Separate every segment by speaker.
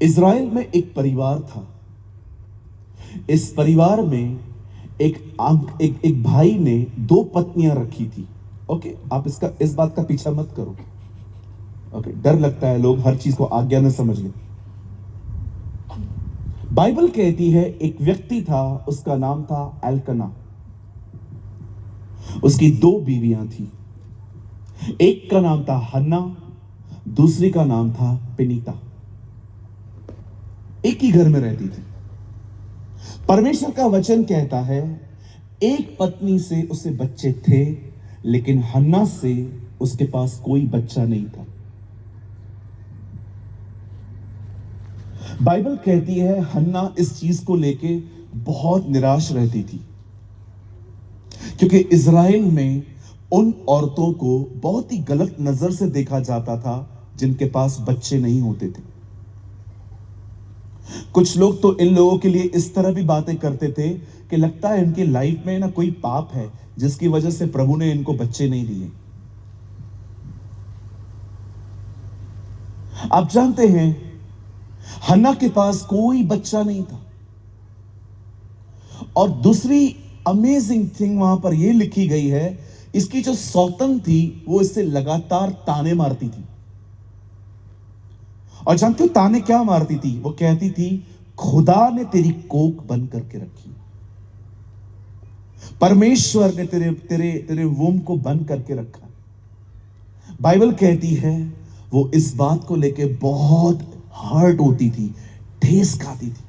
Speaker 1: Israel में एक परिवार था। इस परिवार में एक भाई ने दो पत्नियां रखी थी। ओके, आप इस बात का पीछा मत करो। ओके, डर लगता है लोग हर चीज को आज्ञा में समझ लें। बाइबल कहती है एक व्यक्ति था, उसका नाम था एल्कना। उसकी दो बीवियां थी। एक का नाम था हन्ना, दूसरी का नाम था पेनीता। एक ही घर में रहती थी। परमेश्वर का वचन कहता है एक पत्नी से उसे बच्चे थे, लेकिन हन्ना से उसके पास कोई बच्चा नहीं था। बाइबल कहती है हन्ना इस चीज को लेके बहुत निराश रहती थी, क्योंकि इज़राइल में उन औरतों को बहुत ही गलत नजर से देखा जाता था जिनके पास बच्चे नहीं होते थे। कुछ लोग तो इन लोगों के लिए इस तरह भी बातें करते थे कि लगता है इनकी लाइफ में ना कोई पाप है जिसकी वजह से प्रभु ने इनको बच्चे नहीं दिए। आप जानते हैं हन्ना के पास कोई बच्चा नहीं था। और दूसरी अमेजिंग थिंग वहां पर यह लिखी गई है, इसकी जो सौतन थी वो इससे लगातार ताने मारती थी। और जानते हो ताने क्या मारती थी? वो कहती थी खुदा ने तेरी कोख बंद करके रखी, परमेश्वर ने तेरे तेरे तेरे वूम को बंद करके रखा। बाइबल कहती है वो इस बात को लेके बहुत हर्ट होती थी, ठेस खाती थी।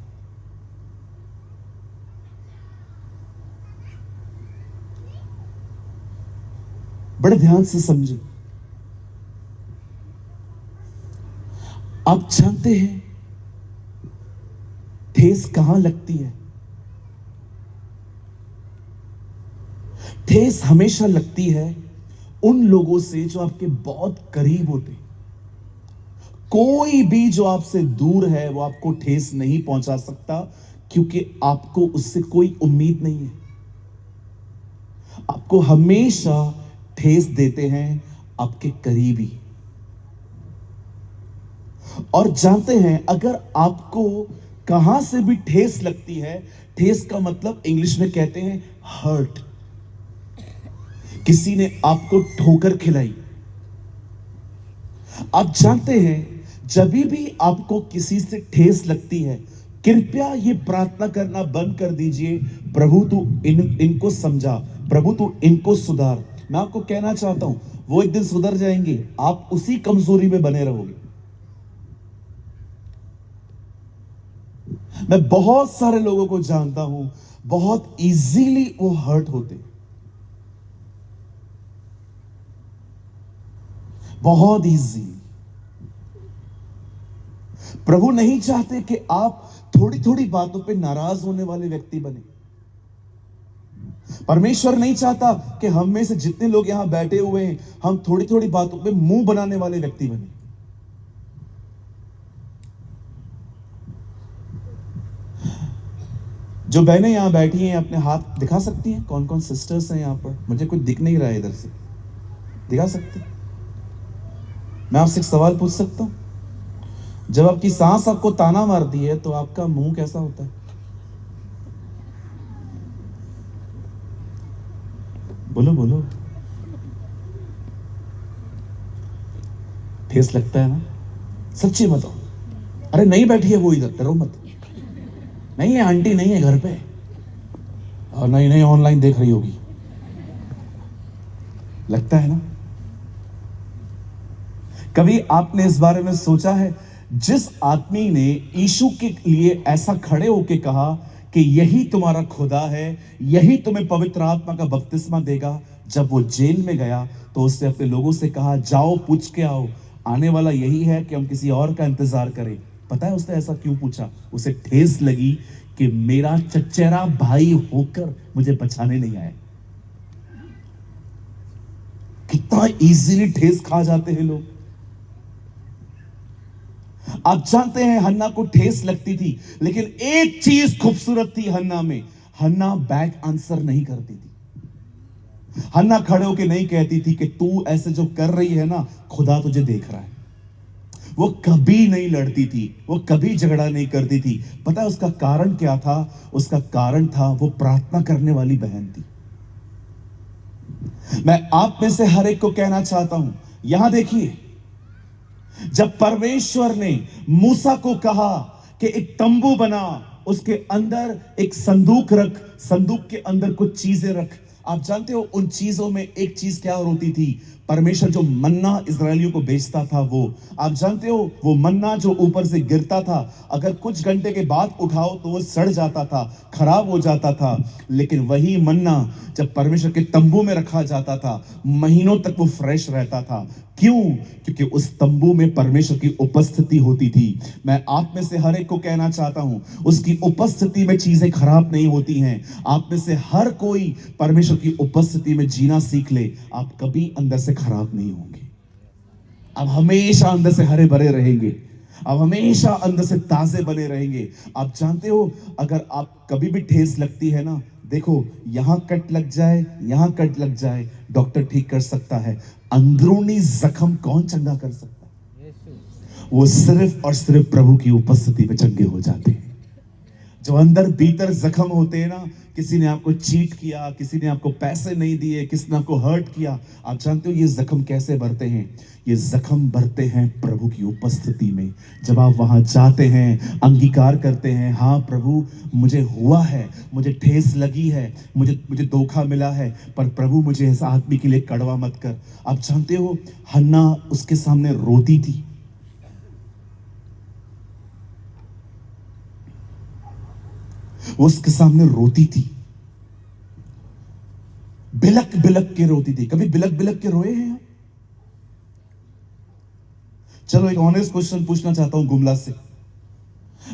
Speaker 1: बड़े ध्यान से समझे। आप जानते हैं ठेस कहां लगती है? ठेस हमेशा लगती है उन लोगों से जो आपके बहुत करीब होते। कोई भी जो आपसे दूर है वो आपको ठेस नहीं पहुंचा सकता, क्योंकि आपको उससे कोई उम्मीद नहीं है। आपको हमेशा ठेस देते हैं आपके करीबी। और जानते हैं अगर आपको कहां से भी ठेस लगती है, ठेस का मतलब इंग्लिश में कहते हैं हर्ट। किसी ने आपको ठोकर खिलाई। आप जानते हैं जब भी आपको किसी से ठेस लगती है, कृपया ये प्रार्थना करना बंद कर दीजिए, प्रभु तू इनको समझा, प्रभु तू इनको सुधार। मैं आपको कहना चाहता हूं वो एक दिन सुधर जाएंगे, आप उसी कमजोरी में बने रहोगे। मैं बहुत सारे लोगों को जानता हूं, बहुत इजीली वो हर्ट होते, बहुत इजी। प्रभु नहीं चाहते कि आप थोड़ी थोड़ी बातों पे नाराज होने वाले व्यक्ति बने। परमेश्वर नहीं चाहता कि हम में से जितने लोग यहां बैठे हुए हैं हम थोड़ी थोड़ी बातों पे मुंह बनाने वाले व्यक्ति बने। जो बहनें यहां बैठी हैं अपने हाथ दिखा सकती हैं? कौन कौन सिस्टर्स हैं यहां पर? मुझे कुछ दिख नहीं रहा है इधर से, दिखा सकते? मैं आपसे एक सवाल पूछ सकता हूं? जब आपकी सांस आपको ताना मारती है तो आपका मुंह कैसा होता है? बोलो बोलो। ठेस लगता है ना? सच्ची बताओ। अरे नहीं बैठी है वो इधर, डरो मत। नहीं है आंटी, नहीं है घर पे, और नहीं नहीं ऑनलाइन देख रही होगी। लगता है ना? कभी आपने इस बारे में सोचा है जिस आदमी ने यीशु के लिए ऐसा खड़े होकर कहा कि यही तुम्हारा खुदा है, यही तुम्हें पवित्र आत्मा का बपतिस्मा देगा, जब वो जेल में गया तो उसने अपने लोगों से कहा जाओ पूछ के आओ, आने वाला यही है कि हम किसी और का इंतजार करें? पता है उसने ऐसा क्यों पूछा? उसे ठेस लगी कि मेरा चचेरा भाई होकर मुझे बचाने नहीं आया। कितना इजीली ठेस खा जाते हैं लोग। आप जानते हैं हन्ना को ठेस लगती थी, लेकिन एक चीज खूबसूरत थी हन्ना में, हन्ना बैक आंसर नहीं करती थी। हन्ना खड़े होकर नहीं कहती थी कि तू ऐसे जो कर रही है ना, खुदा तुझे देख रहा है। वो कभी नहीं लड़ती थी, वो कभी झगड़ा नहीं करती थी। पता है उसका कारण क्या था? उसका कारण था वो प्रार्थना करने वाली बहन थी। मैं आप में से हर एक को कहना चाहता हूं, यहां देखिए, जब परमेश्वर ने मूसा को कहा कि एक तंबू बना, उसके अंदर एक संदूक रख, संदूक के अंदर कुछ चीजें रख। आप जानते हो उन चीजों में एक चीज क्या होती थी? परमेश्वर जो मन्ना इजरायलियों को भेजता था वो। आप जानते हो वो मन्ना जो ऊपर से गिरता था, अगर कुछ घंटे के बाद उठाओ तो वो सड़ जाता था, खराब हो जाता था। लेकिन वही मन्ना जब परमेश्वर के तंबू में रखा जाता था, महीनों तक वो फ्रेश रहता था। क्यों? क्योंकि उस तंबू में परमेश्वर की उपस्थिति होती थी। मैं आप में से हर एक को कहना चाहता हूं, उसकी उपस्थिति में चीजें खराब नहीं होती हैं। आप में से हर कोई परमेश्वर की उपस्थिति में जीना सीख ले, आप कभी अंदर से खराब नहीं होंगे। आप हमेशा अंदर से हरे भरे रहेंगे, आप हमेशा अंदर से ताजे बने रहेंगे। आप जानते हो, अगर आप कभी भी ठेस लगती है ना, देखो यहां कट लग जाए, यहां कट लग जाए, डॉक्टर ठीक कर सकता है। अंदरूनी जख्म कौन चंगा कर सकता है? वो सिर्फ और सिर्फ प्रभु की उपस्थिति में चंगे हो जाते हैं। जो अंदर भीतर जख्म होते हैं ना, किसी ने आपको चीट किया, किसी ने आपको पैसे नहीं दिए, किसी ने आपको हर्ट किया, आप जानते हो ये जख्म कैसे भरते हैं? ये जख्म भरते हैं प्रभु की उपस्थिति में। जब आप वहां जाते हैं, अंगीकार करते हैं, हाँ प्रभु मुझे हुआ है, मुझे ठेस लगी है, मुझे मुझे धोखा मिला है, पर प्रभु मुझे इस आदमी के लिए कड़वा मत कर। आप जानते हो हन्ना उसके सामने रोती थी। वो उसके सामने रोती थी, बिलक बिलक के रोती थी। कभी बिलक बिलक के रोए हैं आप? चलो एक ऑनेस्ट क्वेश्चन पूछना चाहता हूं गुमला से।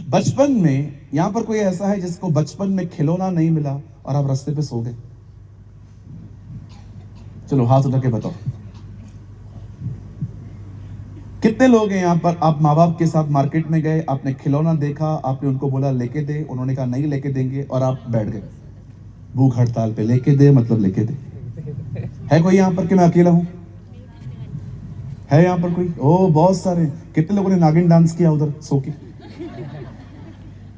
Speaker 1: बचपन में यहां पर कोई ऐसा है जिसको बचपन में खिलौना नहीं मिला और आप रास्ते पे सो गए? चलो हाथ उठा के बताओ, कितने लोग हैं यहां पर? आप माँ बाप के साथ मार्केट में गए, आपने खिलौना देखा, आपने उनको बोला लेके दे, उन्होंने कहा नहीं लेके देंगे, और आप बैठ गए भूख हड़ताल पे, लेके दे मतलब लेके दे। है कोई यहां पर कि मैं अकेला हूं? है यहां पर कोई? ओ बहुत सारे। कितने लोगों ने नागिन डांस किया उधर सो के?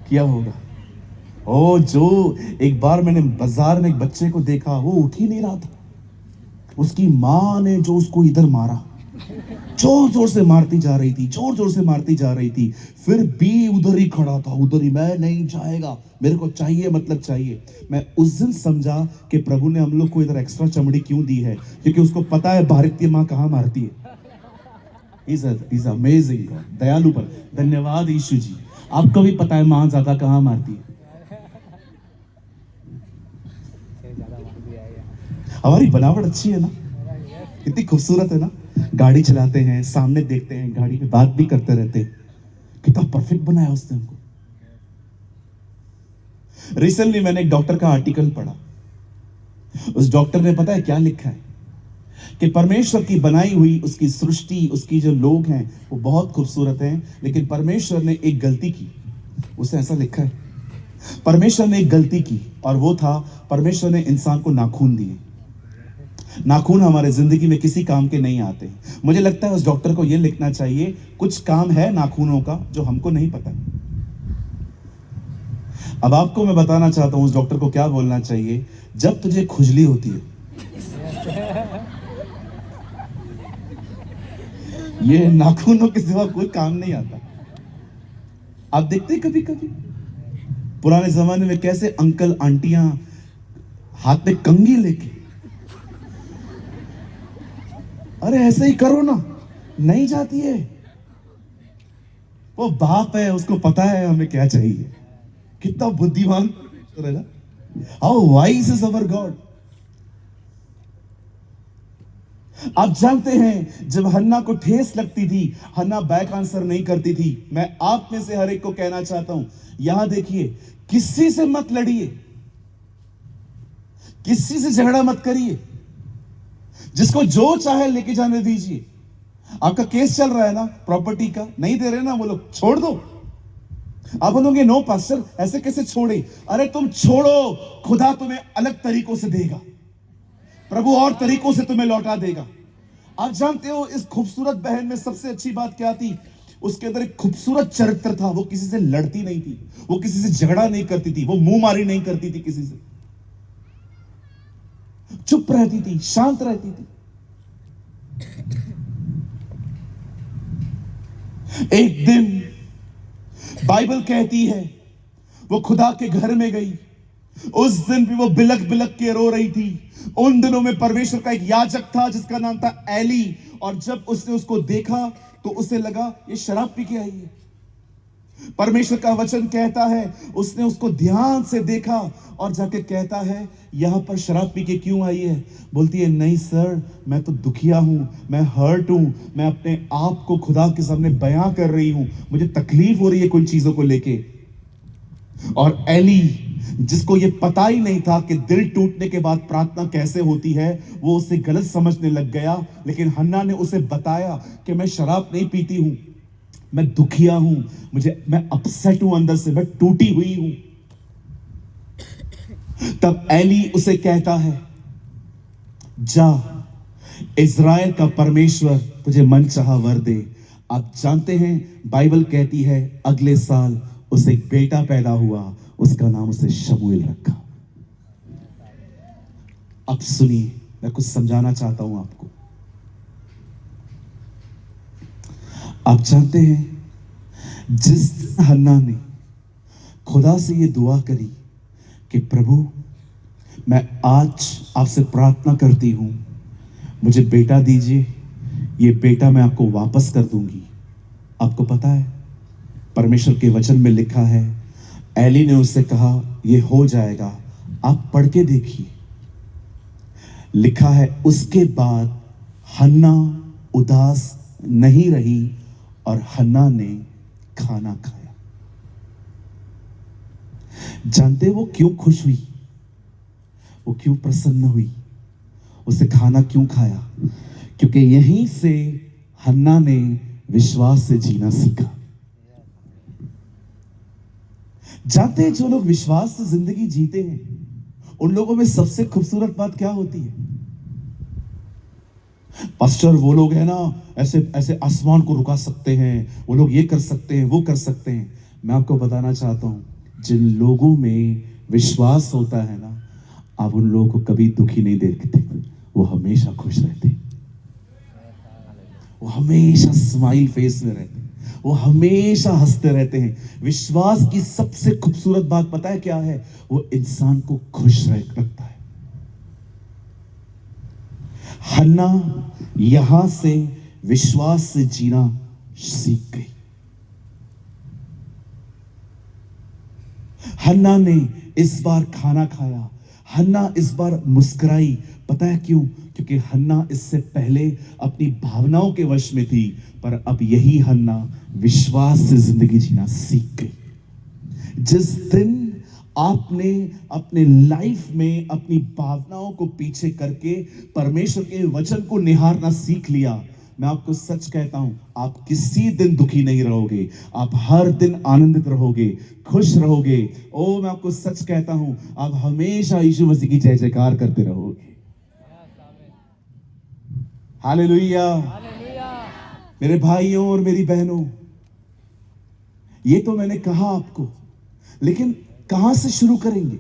Speaker 1: किया होगा। ओ जो एक बार मैंने बाजार में एक बच्चे को देखा, वो उठ ही नहीं रहा था, उसकी मां ने जो उसको इधर मारा, जोर जोर से मारती जा रही थी, जोर जोर से मारती जा रही थी, फिर भी उधर ही खड़ा था, उधर ही, मैं नहीं जाएगा, मेरे को चाहिए मतलब चाहिए। मैं उस दिन समझा कि प्रभु ने हम लोग को इधर एक्स्ट्रा चमड़ी क्यों दी है, क्योंकि उसको पता है भारत की मां कहां मारती है। इज अमेजिंग गॉड, दयालु पर धन्यवाद यीशु जी। आपको भी पता है मां ज्यादा कहां मारती है। हमारी बनावट अच्छी है ना, कितनी खूबसूरत है ना। गाड़ी चलाते हैं, सामने देखते हैं, गाड़ी में बात भी करते रहते हैं, कितना परफेक्ट बनाया उसने हमको। रिसेंटली मैंने एक डॉक्टर का आर्टिकल पढ़ा। उस डॉक्टर ने पता है क्या लिखा है? कि परमेश्वर की बनाई हुई उसकी सृष्टि, उसकी जो लोग हैं वो बहुत खूबसूरत हैं, लेकिन परमेश्वर ने एक गलती की। उसने ऐसा लिखा है, परमेश्वर ने एक गलती की, और वो था परमेश्वर ने इंसान को नाखून दिए। नाखून हमारे जिंदगी में किसी काम के नहीं आते। मुझे लगता है उस डॉक्टर को यह लिखना चाहिए, कुछ काम है नाखूनों का जो हमको नहीं पता। अब आपको मैं बताना चाहता हूं उस डॉक्टर को क्या बोलना चाहिए। जब तुझे खुजली होती है, ये नाखूनों के सिवा कोई काम नहीं आता। आप देखते हैं कभी कभी पुराने जमाने में कैसे अंकल आंटियां हाथ में कंघी लेके, अरे ऐसे ही करो ना, नहीं जाती है। वो बाप है, उसको पता है हमें क्या चाहिए। कितना बुद्धिमान है ना। How wise is our God. आप जानते हैं जब हन्ना को ठेस लगती थी, हन्ना बैक आंसर नहीं करती थी। मैं आप में से हर एक को कहना चाहता हूं, यहां देखिए, किसी से मत लड़िए, किसी से झगड़ा मत करिए, जिसको जो चाहे लेके जाने दीजिए। आपका केस चल रहा है ना प्रॉपर्टी का, नहीं दे रहे ना वो लोग, छोड़ दो। आप बोलोगे नो पास्टर ऐसे कैसे छोड़े? अरे तुम छोड़ो, खुदा तुम्हें अलग तरीकों से देगा, प्रभु और तरीकों से तुम्हें लौटा देगा। आप जानते हो इस खूबसूरत बहन में सबसे अच्छी बात क्या थी? उसके अंदर एक खूबसूरत चरित्र था। वो किसी से लड़ती नहीं थी, वो किसी से झगड़ा नहीं करती थी, वो मुंह मारी नहीं करती थी किसी से, चुप रहती थी, शांत रहती थी। एक दिन बाइबल कहती है वो खुदा के घर में गई। उस दिन भी वो बिलक बिलक के रो रही थी। उन दिनों में परमेश्वर का एक याजक था जिसका नाम था एली, और जब उसने उसको देखा तो उसे लगा ये शराब पी के आई है। परमेश्वर का वचन कहता है उसने उसको ध्यान से देखा और जाके कहता है यहां पर शराब पी के क्यों आई है? बोलती है नहीं सर, मैं तो दुखिया हूं, मैं हर्ट हूं, मैं अपने आप को खुदा के सामने बयां कर रही हूं, मुझे तकलीफ हो रही है कुछ चीजों को लेके। और एली, जिसको ये पता ही नहीं था कि दिल टूटने के बाद प्रार्थना कैसे होती है, वो उसे गलत समझने लग गया। लेकिन हन्ना ने उसे बताया कि मैं शराब नहीं पीती हूं, मैं दुखिया हूं, मैं अपसेट हूं, अंदर से मैं टूटी हुई हूं। तब एली उसे कहता है जा, इज़राइल का परमेश्वर तुझे मनचाहा वर दे। आप जानते हैं बाइबल कहती है अगले साल उसे एक बेटा पैदा हुआ, उसका नाम उसे शमूएल रखा। अब सुनिए, मैं कुछ समझाना चाहता हूं आपको। आप जानते हैं जिस दिन हन्ना ने खुदा से ये दुआ करी कि प्रभु मैं आज आपसे प्रार्थना करती हूं, मुझे बेटा दीजिए, ये बेटा मैं आपको वापस कर दूंगी। आपको पता है परमेश्वर के वचन में लिखा है, एली ने उससे कहा ये हो जाएगा, आप पढ़ के देखिए। लिखा है उसके बाद हन्ना उदास नहीं रही और हन्ना ने खाना खाया। जानते वो क्यों खुश हुई? वो क्यों प्रसन्न हुई? उसे खाना क्यों खाया? क्योंकि यहीं से हन्ना ने विश्वास से जीना सीखा। जानते हैं जो लोग विश्वास से जिंदगी जीते हैं उन लोगों में सबसे खूबसूरत बात क्या होती है? पास्टर, वो लोग है ना ऐसे ऐसे आसमान को रुका सकते हैं, वो लोग ये कर सकते हैं, वो कर सकते हैं। मैं आपको बताना चाहता हूं जिन लोगों में विश्वास होता है ना, आप उन लोगों को कभी दुखी नहीं देखते, वो हमेशा खुश रहते, वो हमेशा स्माइल फेस में रहते, वो हमेशा हंसते रहते हैं। विश्वास की सबसे खूबसूरत बात पता है क्या है? वो इंसान को खुश रखता है। हन्ना यहां से विश्वास से जीना सीख गई। हन्ना ने इस बार खाना खाया, हन्ना इस बार मुस्कुराई। पता है क्यों? क्योंकि हन्ना इससे पहले अपनी भावनाओं के वश में थी, पर अब यही हन्ना विश्वास से जिंदगी जीना सीख गई। जिस दिन आपने अपने लाइफ में अपनी भावनाओं को पीछे करके परमेश्वर के वचन को निहारना सीख लिया, मैं आपको सच कहता हूं, आप किसी दिन दुखी नहीं रहोगे, आप हर दिन आनंदित रहोगे, खुश रहोगे। ओ मैं आपको सच कहता हूं, आप हमेशा यीशु मसीह की जय जयकार करते रहोगे। हालेलुया। मेरे भाइयों और मेरी बहनों, ये तो मैंने कहा आपको, लेकिन कहां से शुरू करेंगे?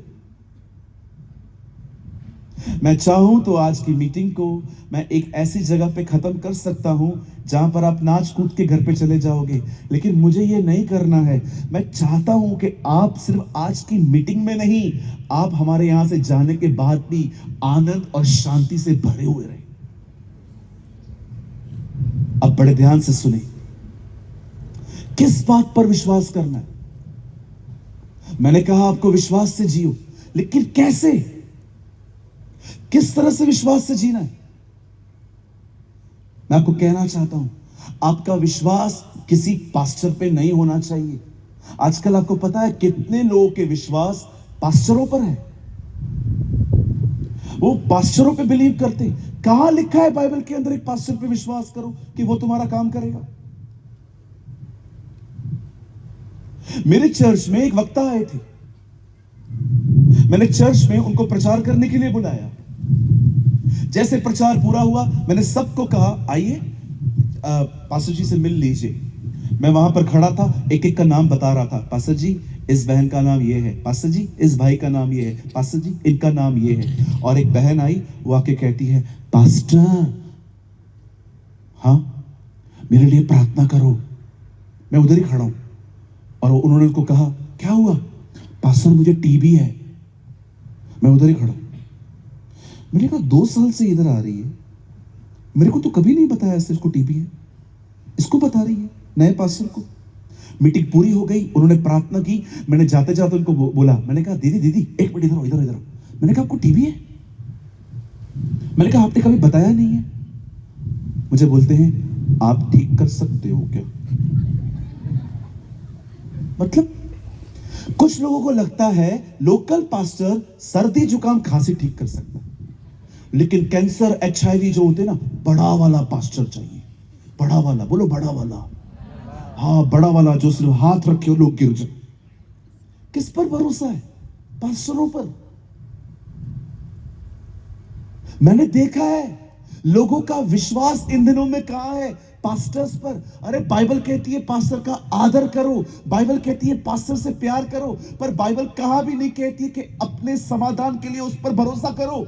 Speaker 1: मैं चाहूं तो आज की मीटिंग को मैं एक ऐसी जगह पे खत्म कर सकता हूं जहां पर आप नाच कूद के घर पे चले जाओगे, लेकिन मुझे ये नहीं करना है। मैं चाहता हूं कि आप सिर्फ आज की मीटिंग में नहीं, आप हमारे यहां से जाने के बाद भी आनंद और शांति से भरे हुए रहे। अब बड़े ध्यान से सुने, किस बात पर विश्वास करना है? मैंने कहा आपको विश्वास से जियो, लेकिन कैसे, किस तरह से विश्वास से जीना है? मैं आपको कहना चाहता हूं, आपका विश्वास किसी पास्टर पे नहीं होना चाहिए। आजकल आपको पता है कितने लोगों के विश्वास पास्टरों पर है, वो पास्टरों पे बिलीव करते। कहां लिखा है बाइबल के अंदर एक पास्टर पे विश्वास करो कि वो तुम्हारा काम करेगा? मेरे चर्च में एक वक्ता आए थे, मैंने चर्च में उनको प्रचार करने के लिए बुलाया। जैसे प्रचार पूरा हुआ, मैंने सबको कहा आइए पास्टर जी से मिल लीजिए। मैं वहां पर खड़ा था, एक एक का नाम बता रहा था। पास्टर जी, इस बहन का नाम ये है। पास्टर जी, इस भाई का नाम ये है। पास्टर जी, इनका नाम ये है। और एक बहन आई, वो आके कहती है, पास्टर, हाँ, मेरे लिए प्रार्थना करो। मैं उधर ही खड़ा हूं और उन्होंने उनको कहा, क्या हुआ? पास्टर, मुझे टीबी है। मैं उधर ही खड़ा हूं। मैंने कहा, 2 साल से इधर आ रही है, मेरे को तो कभी नहीं बताया ऐसे इसको टीबी है, इसको बता रही है नए पास्टर को। मीटिंग पूरी हो गई, उन्होंने प्रार्थना की। मैंने जाते जाते उनको बोला, मैंने कहा, दीदी दीदी एक मिनट इधर इधर। मैंने कहा, आपको टीबी है? मैंने कहा, आपने कभी बताया नहीं है। मुझे बोलते हैं, आप ठीक कर सकते हो क्या? मतलब कुछ लोगों को लगता है लोकल पास्टर सर्दी जुकाम खांसी ठीक कर सकता है, लेकिन कैंसर HIV जो होते हैं ना, बड़ा वाला पास्टर चाहिए। बड़ा वाला, बोलो बड़ा वाला। हाँ, बड़ा वाला, जो सिर्फ हाथ रखे हो लोग गिर जाए। किस पर भरोसा है? पास्टरों पर। मैंने देखा है लोगों का विश्वास इन दिनों में कहां है? पास्टर्स पर। अरे बाइबल कहती है पास्टर का आदर करो, बाइबल कहती है पास्टर से प्यार करो, पर बाइबल कहां भी नहीं कहती है कि अपने समाधान के लिए उस पर भरोसा करो।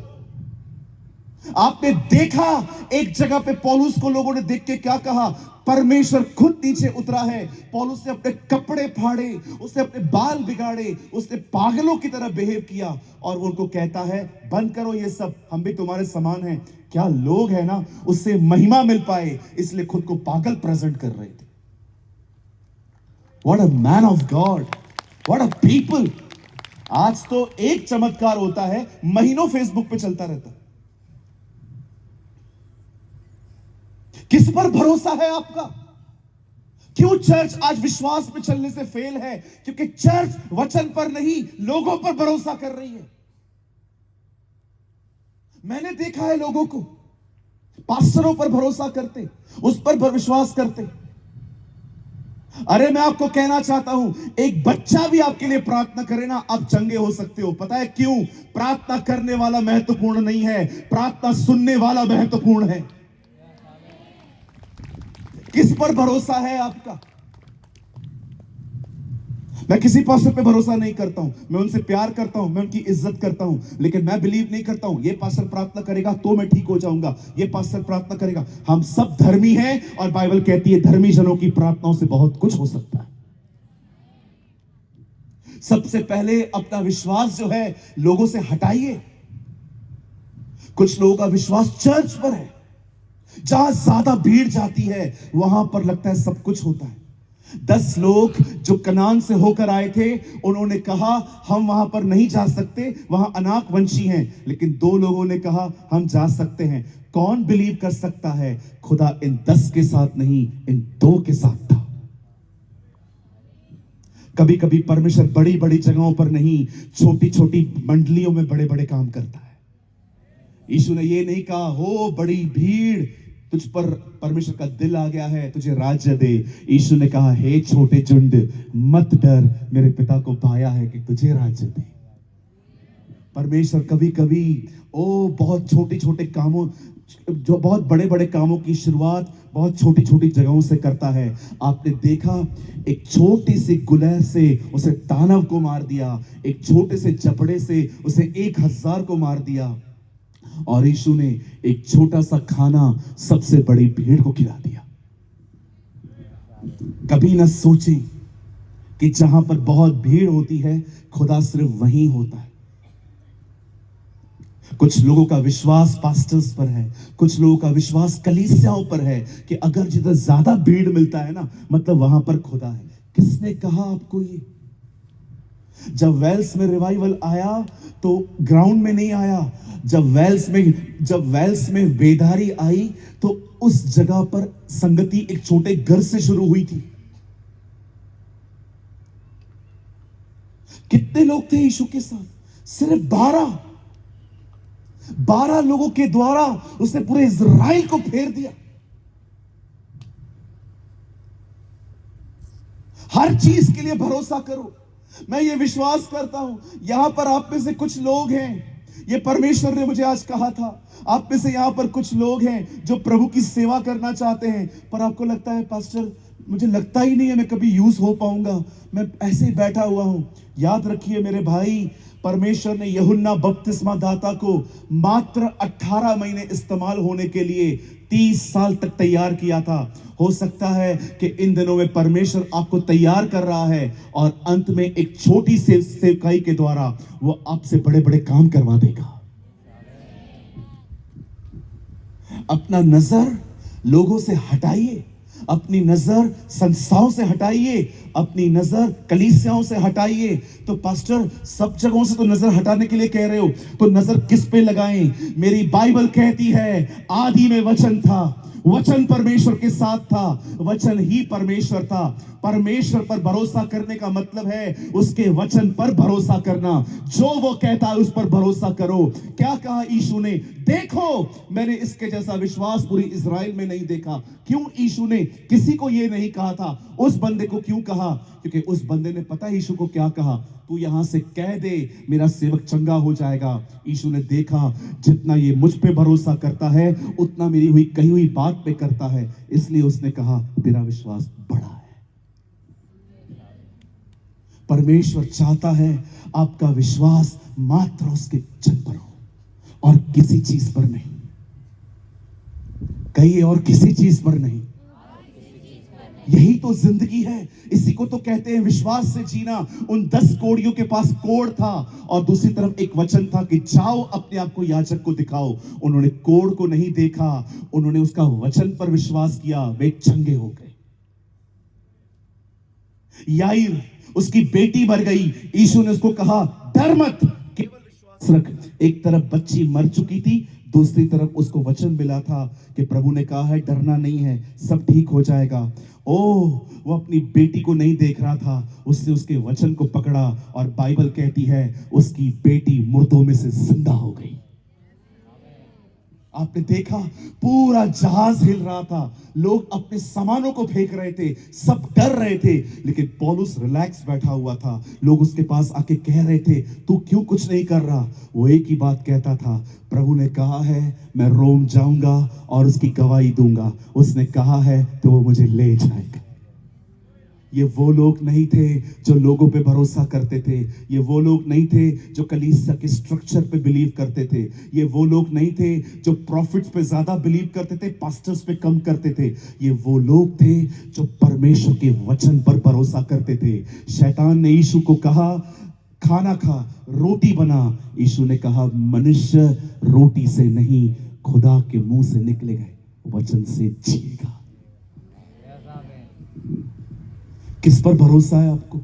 Speaker 1: आपने देखा एक जगह पे पौलुस को लोगों ने देख के क्या कहा? परमेश्वर खुद नीचे उतरा है। पौलुस ने अपने कपड़े फाड़े, उसने अपने बाल बिगाड़े, उसने पागलों की तरह बिहेव किया, और वो उनको कहता है, बंद करो ये सब, हम भी तुम्हारे समान हैं। क्या लोग हैं ना, उससे महिमा मिल पाए इसलिए खुद को पागल प्रेजेंट कर रहे थे। What a man of God, what a people. आज तो एक चमत्कार होता है, महीनों फेसबुक पे चलता रहता है। किस पर भरोसा है आपका? क्यों चर्च आज विश्वास पे चलने से फेल है? क्योंकि चर्च वचन पर नहीं, लोगों पर भरोसा कर रही है। मैंने देखा है लोगों को पास्टरों पर भरोसा करते, उस पर विश्वास करते। अरे मैं आपको कहना चाहता हूं, एक बच्चा भी आपके लिए प्रार्थना करे ना, आप चंगे हो सकते हो। पता है क्यों? प्रार्थना करने वाला महत्वपूर्ण नहीं है, प्रार्थना सुनने वाला महत्वपूर्ण है। किस पर भरोसा है आपका? मैं किसी पास्टर पे भरोसा नहीं करता हूं, मैं उनसे प्यार करता हूं, मैं उनकी इज्जत करता हूं, लेकिन मैं बिलीव नहीं करता हूं ये पास्टर प्रार्थना करेगा तो मैं ठीक हो जाऊंगा, ये पास्टर प्रार्थना करेगा। हम सब धर्मी हैं और बाइबल कहती है धर्मी जनों की प्रार्थनाओं से बहुत कुछ हो सकता है। सबसे पहले अपना विश्वास जो है लोगों से हटाइए। कुछ लोगों का विश्वास चर्च पर है, जहां ज्यादा भीड़ जाती है वहां पर लगता है सब कुछ होता है। 10 लोग जो कनान से होकर आए थे, उन्होंने कहा हम वहां पर नहीं जा सकते, वहां अनाक वंशी हैं, लेकिन 2 लोगों ने कहा हम जा सकते हैं। कौन बिलीव कर सकता है खुदा इन 10 के साथ नहीं, इन 2 के साथ था? कभी कभी परमेश्वर बड़ी बड़ी जगहों पर नहीं, छोटी छोटी मंडलियों में बड़े बड़े काम करता है। यीशु ने ये नहीं कहा हो बड़ी भीड़ तुझ पर परमेश्वर का दिल आ गया है, तुझे राज्य दे। यीशु ने कहा, हे छोटे झुंड, मत डर, मेरे पिता को भाया है कि तुझे राज्य दे। परमेश्वर कभी कभी बहुत छोटे छोटे कामों, जो बहुत बड़े बड़े कामों की शुरुआत बहुत छोटी छोटी जगहों से करता है। आपने देखा एक छोटी सी गुलहर से उसे दानव को मार दिया, एक छोटे से जबड़े से उसे 1000 को मार दिया, और यीशु ने एक छोटा सा खाना सबसे बड़ी भीड़ को खिला दिया। कभी ना सोचें कि जहां पर बहुत भीड़ होती है खुदा सिर्फ वहीं होता है। कुछ लोगों का विश्वास पास्टर्स पर है, कुछ लोगों का विश्वास कलीसियाओं पर है कि अगर जिधर ज्यादा भीड़ मिलता है ना, मतलब वहां पर खुदा है। किसने कहा आपको ये? जब वेल्स में रिवाइवल आया तो ग्राउंड में नहीं आया, जब वेल्स में बेदारी आई तो उस जगह पर संगति एक छोटे घर से शुरू हुई थी। कितने लोग थे यीशु के साथ? सिर्फ 12 लोगों के द्वारा उसने पूरे इज़राइल को फेर दिया। हर चीज के लिए भरोसा करो। मैं ये विश्वास करता हूं यहां पर आप में से कुछ लोग हैं, ये परमेश्वर ने मुझे आज कहा था, आप में से यहां पर कुछ लोग हैं जो प्रभु की सेवा करना चाहते हैं, पर आपको लगता है पास्टर मुझे लगता ही नहीं है मैं कभी यूज हो पाऊंगा, मैं ऐसे ही बैठा हुआ हूं। याद रखिए मेरे भाई, परमेश्वर ने यूहन्ना बपतिस्मा दाता को मात्र 18 महीने इस्तेमाल होने के लिए 30 साल तक तैयार किया था। हो सकता है कि इन दिनों में परमेश्वर आपको तैयार कर रहा है और अंत में एक छोटी से सेवकाई के द्वारा वो आपसे बड़े बड़े काम करवा देगा। अपना नजर लोगों से हटाइए, अपनी नजर संस्थाओं से हटाइए, अपनी नजर कलीसियाओं से हटाइए। तो पास्टर सब जगहों से तो नजर हटाने के लिए कह रहे हो, तो नजर किस पे लगाएं? मेरी बाइबल कहती है आदि में वचन था, वचन परमेश्वर के साथ था, वचन ही परमेश्वर था। परमेश्वर पर भरोसा करने का मतलब है उसके वचन पर भरोसा करना। जो वो कहता है उस पर भरोसा करो। क्या कहा यीशु ने? देखो मैंने इसके जैसा विश्वास पूरी इज़राइल में नहीं देखा। क्यों यीशु ने किसी को यह नहीं कहा था? उस बंदे को क्यों कहा? क्योंकि उस बंदे ने पता यीशु को क्या कहा, तू यहां से कह दे मेरा सेवक चंगा हो जाएगा। यीशु ने देखा जितना ये मुझ पे भरोसा करता है उतना मेरी हुई कही हुई बात पे करता है, इसलिए उसने कहा तेरा विश्वास बड़ा है। परमेश्वर चाहता है आपका विश्वास मात्र उसके वचन पर हो और किसी चीज पर नहीं। कहिए और किसी चीज पर नहीं। यही तो जिंदगी है, इसी को तो कहते हैं विश्वास से जीना। उन 10 कोड़ियों के पास कोड़ था और दूसरी तरफ एक वचन था कि जाओ अपने आप को याजक को दिखाओ। उन्होंने कोड़ को नहीं देखा, उन्होंने उसका वचन पर विश्वास किया, वे चंगे हो गए। याईर, उसकी बेटी मर गई, यीशु ने उसको कहा डर मत, केवल विश्वास रख। एक तरफ बच्ची मर चुकी थी, दूसरी तरफ उसको वचन मिला था कि प्रभु ने कहा है डरना नहीं है, सब ठीक हो जाएगा। ओह, वो अपनी बेटी को नहीं देख रहा था, उसने उसके वचन को पकड़ा और बाइबल कहती है उसकी बेटी मुर्दों में से जिंदा हो गई। आपने देखा पूरा जहाज हिल रहा था, लोग अपने सामानों को फेंक रहे थे, सब डर रहे थे, लेकिन पौलुस रिलैक्स बैठा हुआ था। लोग उसके पास आके कह रहे थे तू क्यों कुछ नहीं कर रहा? वो एक ही बात कहता था, प्रभु ने कहा है मैं रोम जाऊंगा और उसकी गवाही दूंगा, उसने कहा है तो वो मुझे ले जाएगा। ये वो लोग नहीं थे जो लोगों पे भरोसा करते थे, ये वो लोग नहीं थे जो कलीसिया के स्ट्रक्चर पे बिलीव करते थे, ये वो लोग नहीं थे जो प्रॉफिट्स पे ज्यादा बिलीव करते थे, पास्टर्स पे कम करते थे। ये वो लोग थे जो परमेश्वर के वचन पर भरोसा करते थे। शैतान ने यीशु को कहा खाना खा, रोटी बना। यीशु ने कहा मनुष्य रोटी से नहीं, खुदा के मुंह से निकले गए वचन से जिएगा। किस पर भरोसा है आपको?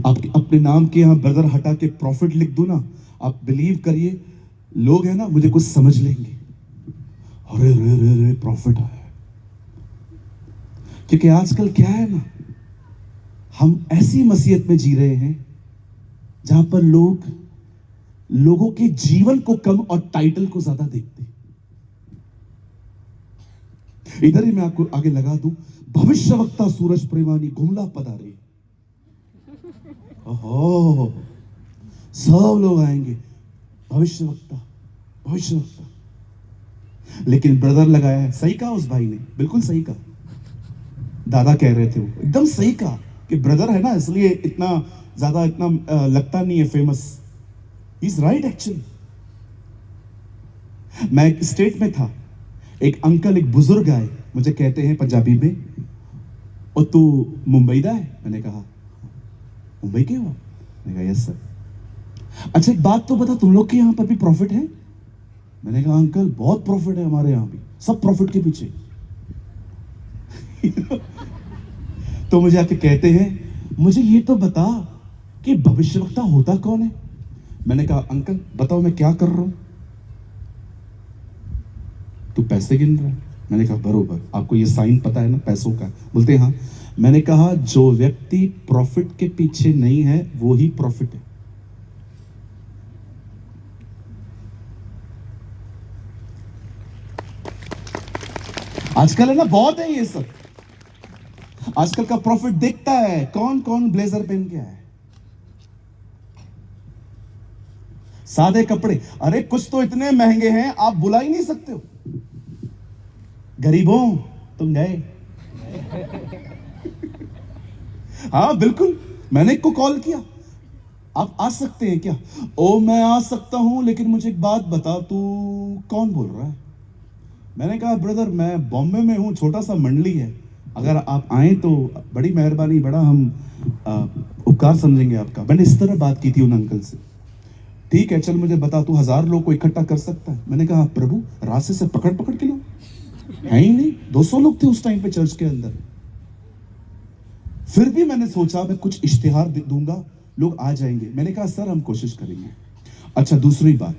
Speaker 1: आपके अपने नाम के यहां ब्रदर हटा के प्रॉफिट लिख दो ना, आप बिलीव करिए लोग है ना मुझे कुछ समझ लेंगे, अरे रे रे रे प्रॉफिट आया। क्योंकि आजकल क्या है ना, हम ऐसी मसीहत में जी रहे हैं जहां पर लोगों के जीवन को कम और टाइटल को ज्यादा देखते हैं। इधर ही मैं आपको आगे लगा दूं, भविष्यवक्ता सूरज प्रेमानी घुमला पधारे। ओहो, सब लोग आएंगे भविष्यवक्ता भविष्यवक्ता, लेकिन ब्रदर लगाया है। सही कहा उस भाई ने, बिल्कुल सही कहा। दादा कह रहे थे वो एकदम सही कहा कि ब्रदर है ना इसलिए इतना ज्यादा इतना लगता नहीं है famous. He is right actually. मैं एक स्टेट में था, एक अंकल एक बुजुर्ग आए, मुझे कहते हैं पंजाबी में, और तू मुंबई दा है? मैंने कहा मुंबई के हो? मैंने कहा यस सर। अच्छा एक बात तो बता, तुम लोग के यहां पर भी प्रॉफिट है? मैंने कहा अंकल बहुत प्रॉफिट है हमारे यहां भी, सब प्रॉफिट के पीछे। तो मुझे आके कहते हैं मुझे ये तो बता कि भविष्यवक्ता होता कौन है? मैंने कहा अंकल बताओ मैं क्या कर रहा हूं? तू पैसे गिन रहा है? मैंने कहा बरोबर, आपको ये साइन पता है ना पैसों का? बोलते हाँ। मैंने कहा जो व्यक्ति प्रॉफिट के पीछे नहीं है वो ही प्रॉफिट है। आजकल है ना बहुत है ये सब। आजकल का प्रॉफिट देखता है कौन कौन ब्लेजर पहन के आया, सादे कपड़े। अरे कुछ तो इतने महंगे हैं आप बुला ही नहीं सकते हो। गरीबों तुम गए, हाँ बिल्कुल, मैंने एक को कॉल किया, आप आ सकते हैं क्या? ओ मैं आ सकता हूं, लेकिन मुझे एक बात बता, तू कौन बोल रहा है? मैंने कहा ब्रदर मैं बॉम्बे में हूँ, छोटा सा मंडली है, अगर आप आए तो बड़ी मेहरबानी, बड़ा हम आ, उपकार समझेंगे आपका। मैंने इस तरह बात की थी उन अंकल से। ठीक है चल मुझे बता, तू 1000 लोग को इकट्ठा कर सकता है? मैंने कहा प्रभु रास्ते से पकड़ पकड़ के लोग है ही नहीं, 200 लोग थे उस टाइम पे चर्च के अंदर। फिर भी मैंने सोचा मैं कुछ इश्तिहार दूंगा, लोग आ जाएंगे। मैंने कहा सर हम कोशिश करेंगे। अच्छा दूसरी बात,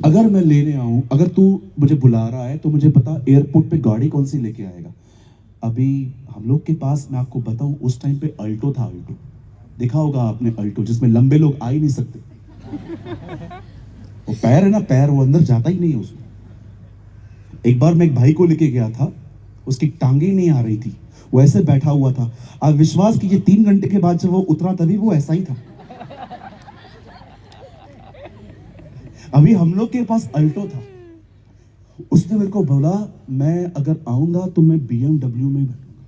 Speaker 1: अगर मैं लेने आऊं, अगर तू मुझे बुला रहा है तो मुझे बता एयरपोर्ट पे गाड़ी कौन सी लेके आएगा। अभी हम लोग के पास, मैं आपको बताऊं, उस टाइम पे अल्टो था। अल्टो देखा होगा आपने, अल्टो जिसमें लंबे लोग आ ही नहीं सकते, वो पैर है ना, पैर वो अंदर जाता ही नहीं है उसमें। एक बार मैं एक भाई को लेके गया था, उसकी टांगे ही नहीं आ रही थी, वो ऐसे बैठा हुआ था। आप विश्वास कीजिए 3 घंटे के बाद जब वो उतरा तभी वो ऐसा ही था। अभी हम लोग के पास अल्टो था। उसने मेरे को बोला मैं अगर आऊंगा तो मैं BMW में बैठूंगा।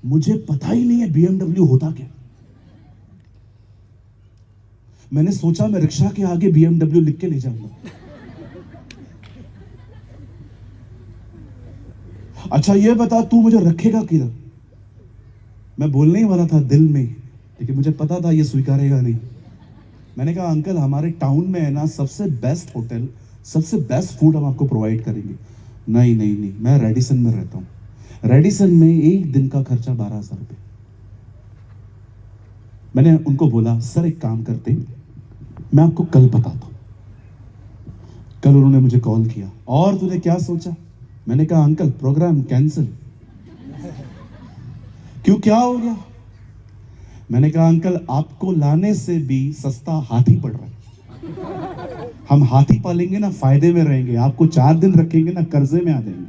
Speaker 1: मुझे पता ही नहीं है BMW होता क्या। मैंने सोचा मैं रिक्शा के आगे BMW लिख के ले जाऊंगा। अच्छा ये बता तू मुझे रखेगा किधर? मैं बोलने ही वाला था दिल में, लेकिन मुझे पता था ये स्वीकारेगा नहीं। मैंने कहा अंकल हमारे टाउन में है ना सबसे बेस्ट होटल, सबसे बेस्ट फूड हम आपको प्रोवाइड करेंगे। नहीं नहीं नहीं, मैं रेडिसन में रहता हूँ, रेडिसन में एक दिन का खर्चा 12,000 रुपये। मैंने उनको बोला सर एक काम करते, मैं आपको कल बताता हूँ। कल उन्होंने मुझे कॉल किया, और तूने क्या सोचा? मैंने कहा अंकल प्रोग्राम कैंसिल। क्यों क्या हो गया? मैंने कहा अंकल आपको लाने से भी सस्ता हाथी पड़ रहा है। हम हाथी पालेंगे ना फायदे में रहेंगे, आपको 4 दिन रखेंगे ना कर्जे में आ जाएंगे।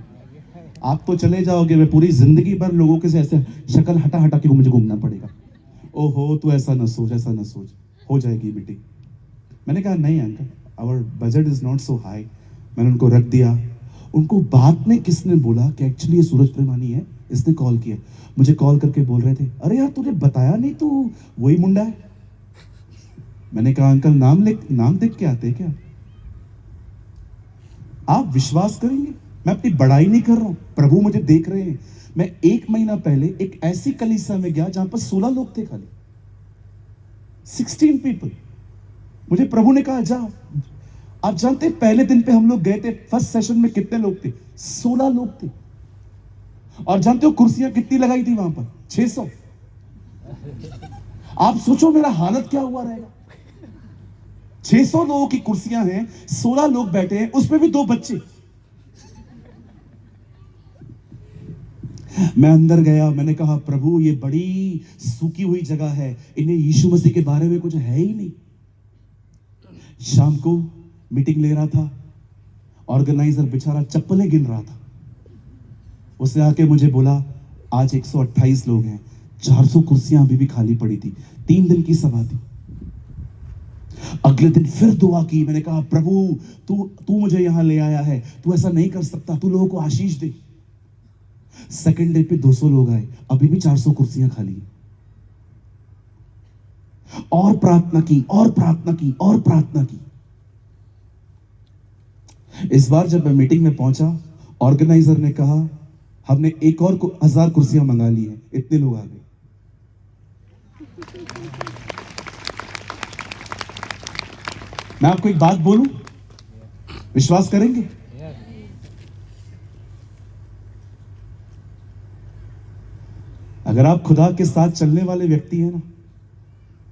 Speaker 1: आप तो चले जाओगे, मैं पूरी जिंदगी भर लोगों के से ऐसे शक्ल हटा हटा के मुझे घूमना पड़ेगा। ओहो तू ऐसा ना सोच, ऐसा ना सोच, हो जाएगी मीटिंग। मैंने कहा नहीं uncle our budget is not so high. मैंने उनको रख दिया। उनको बाद में किसने बोला कि एक्चुअली ये सूरज प्रेमानी है, इसने कॉल किया। मुझे कॉल करके बोल रहे थे अरे यार तुझे बताया नहीं, तू वही मुंडा है। मैंने कहा अंकल नाम देख के आते क्या? आप विश्वास करेंगे, मैं अपनी बड़ाई नहीं कर रहा हूं, प्रभु मुझे देख रहे हैं। मैं 1 महीना पहले एक ऐसी कलीसिया में गया जहां पर 16 लोग थे, खाली 16 पीपल। मुझे प्रभु ने कहा जा। आप जानते हैं पहले दिन पे हम लोग गए थे, फर्स्ट सेशन में कितने लोग थे? 16 लोग थे। और जानते हो कुर्सियां कितनी लगाई थी वहां पर? 600। आप सोचो मेरा हालत क्या हुआ रहेगा। 600 लोगों की कुर्सियां हैं, 16 लोग बैठे हैं, उसमें भी 2 बच्चे। मैं अंदर गया, मैंने कहा प्रभु ये बड़ी सूखी हुई जगह है, इन्हें यीशु मसीह के बारे में कुछ है ही नहीं। शाम को मीटिंग ले रहा था, ऑर्गेनाइजर बेचारा चप्पलें गिन रहा था। उसने आके मुझे बोला आज 128 लोग हैं, 400 कुर्सियां अभी भी खाली पड़ी थी, 3 दिन की सभा थी। अगले दिन फिर दुआ की। मैंने कहा प्रभु तू मुझे यहां ले आया है, तू ऐसा नहीं कर सकता, तू लोगों को आशीष दे। सेकंड डे पे 200 लोग आए, अभी भी 400 कुर्सियां खाली। और प्रार्थना की और प्रार्थना की और प्रार्थना की। इस बार जब मैं मीटिंग में पहुंचा, ऑर्गेनाइजर ने कहा हमने एक और 1000 कुर्सियां मंगा ली हैं, इतने लोग आ गए। मैं आपको एक बात बोलूं, विश्वास करेंगे? अगर आप खुदा के साथ चलने वाले व्यक्ति हैं ना,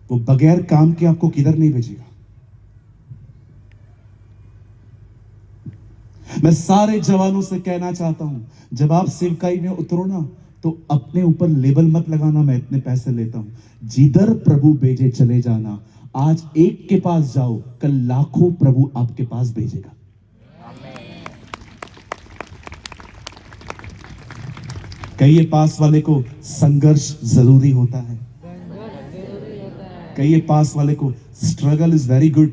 Speaker 1: वो बगैर काम के आपको किधर नहीं भेजेगा। मैं सारे जवानों से कहना चाहता हूं, जब आप सेवकाई में उतरो ना, तो अपने ऊपर लेबल मत लगाना मैं इतने पैसे लेता हूं। जिधर प्रभु भेजे चले जाना। आज एक के पास जाओ, कल लाखों प्रभु आपके पास भेजेगा। कहिए पास वाले को संघर्ष जरूरी होता है। कहिए पास वाले को स्ट्रगल इज वेरी गुड।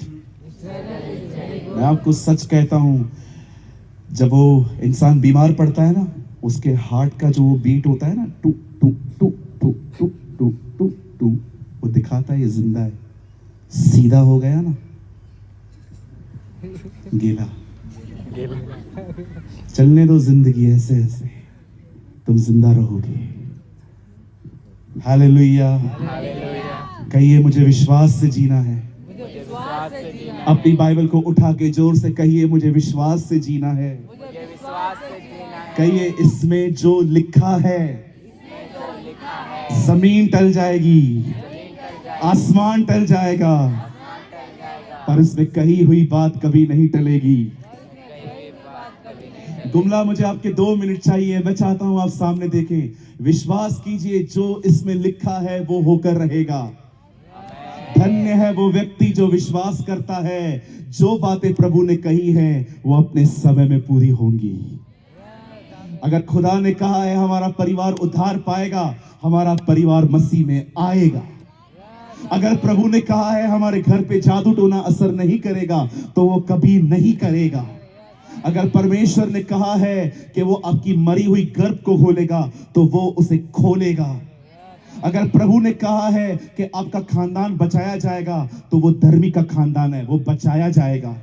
Speaker 1: मैं आपको सच कहता हूं, जब वो इंसान बीमार पड़ता है ना, उसके हार्ट का जो वो बीट होता है ना, two two two two two two two two, वो दिखाता है ये जिंदा है। सीधा हो गया ना, गीला। चलने दो जिंदगी ऐसे ऐसे, तुम जिंदा रहोगे। हालेलुया। कहिए मुझे विश्वास से जीना है। अपनी बाइबल को उठा के जोर से कहिए मुझे विश्वास से जीना है। कहिए इसमें जो लिखा है, जमीन टल जाएगी, आसमान टल जाएगा, पर इसमें कही हुई बात कभी नहीं टलेगी। गुमला, मुझे आपके 2 मिनट चाहिए। मैं चाहता हूं आप सामने देखें। विश्वास कीजिए, जो इसमें लिखा है वो होकर रहेगा। धन्य है वो व्यक्ति जो विश्वास करता है, जो बातें प्रभु ने कही हैं वो अपने समय में पूरी होंगी। अगर खुदा ने कहा है हमारा परिवार उद्धार पाएगा, हमारा परिवार मसीह में आएगा। अगर प्रभु ने कहा है हमारे घर पे जादू टोना असर नहीं करेगा, तो वो कभी नहीं करेगा। अगर परमेश्वर ने कहा है कि वो आपकी मरी हुई गर्भ को खोलेगा, तो वो उसे खोलेगा। अगर प्रभु ने कहा है कि आपका खानदान बचाया जाएगा, तो वो धर्मी का खानदान है, वो बचाया जाएगा।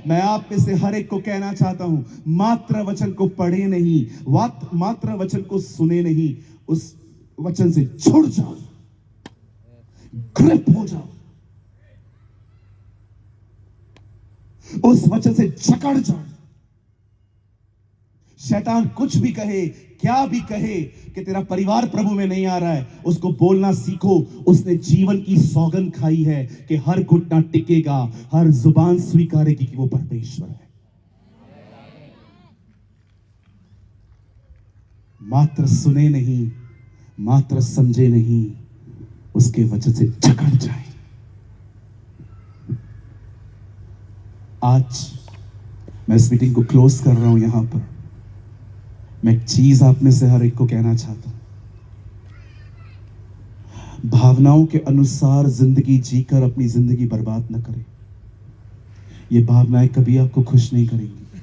Speaker 1: मैं आप में से हर एक को कहना चाहता हूं, मात्र वचन को पढ़े नहीं, मात्र वचन को सुने नहीं, उस वचन से जुड़ जाओ, ग्रिप हो जाओ, उस वचन से जकड़ जाओ। शैतान कुछ भी कहे, क्या भी कहे कि तेरा परिवार प्रभु में नहीं आ रहा है, उसको बोलना सीखो। उसने जीवन की सौगंध खाई है कि हर घुटना टिकेगा, हर जुबान स्वीकारेगी कि वो परमेश्वर है। मात्र सुने नहीं, मात्र समझे नहीं, उसके वचन से जकड़ जाए। आज मैं इस मीटिंग को क्लोज कर रहा हूं। यहां पर मैं एक चीज आप में से हर एक को कहना चाहता हूं। भावनाओं के अनुसार जिंदगी जीकर अपनी जिंदगी बर्बाद न करें। ये भावनाएं कभी आपको खुश नहीं करेंगी।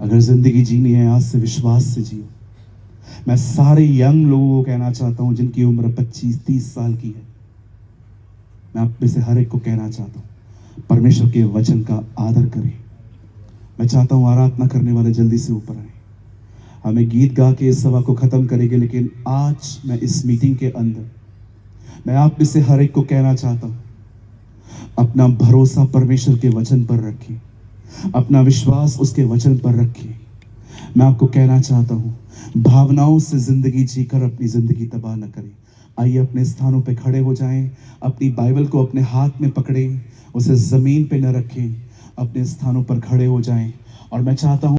Speaker 1: अगर जिंदगी जीनी है, आज से विश्वास से जियो। मैं सारे यंग लोगों को कहना चाहता हूं जिनकी उम्र 25-30 साल की है, मैं आप में से हर एक को कहना चाहता हूं, परमेश्वर के वचन का आदर करें। मैं चाहता हूं आराधना करने वाले जल्दी से ऊपर आए। हमें गीत गा के इस सभा को खत्म करेंगे, लेकिन आज मैं इस मीटिंग के अंदर मैं आप में से हर एक को कहना चाहता हूं, अपना भरोसा परमेश्वर के वचन पर रखें, अपना विश्वास उसके वचन पर रखें। मैं आपको कहना चाहता हूं, भावनाओं से जिंदगी जीकर अपनी जिंदगी तबाह न करें। आइए अपने स्थानों पे खड़े हो जाएं, अपनी बाइबल को अपने हाथ में पकड़ें, उसे जमीन पे न रखें, अपने स्थानों पर खड़े हो जाएं। और मैं चाहता हूं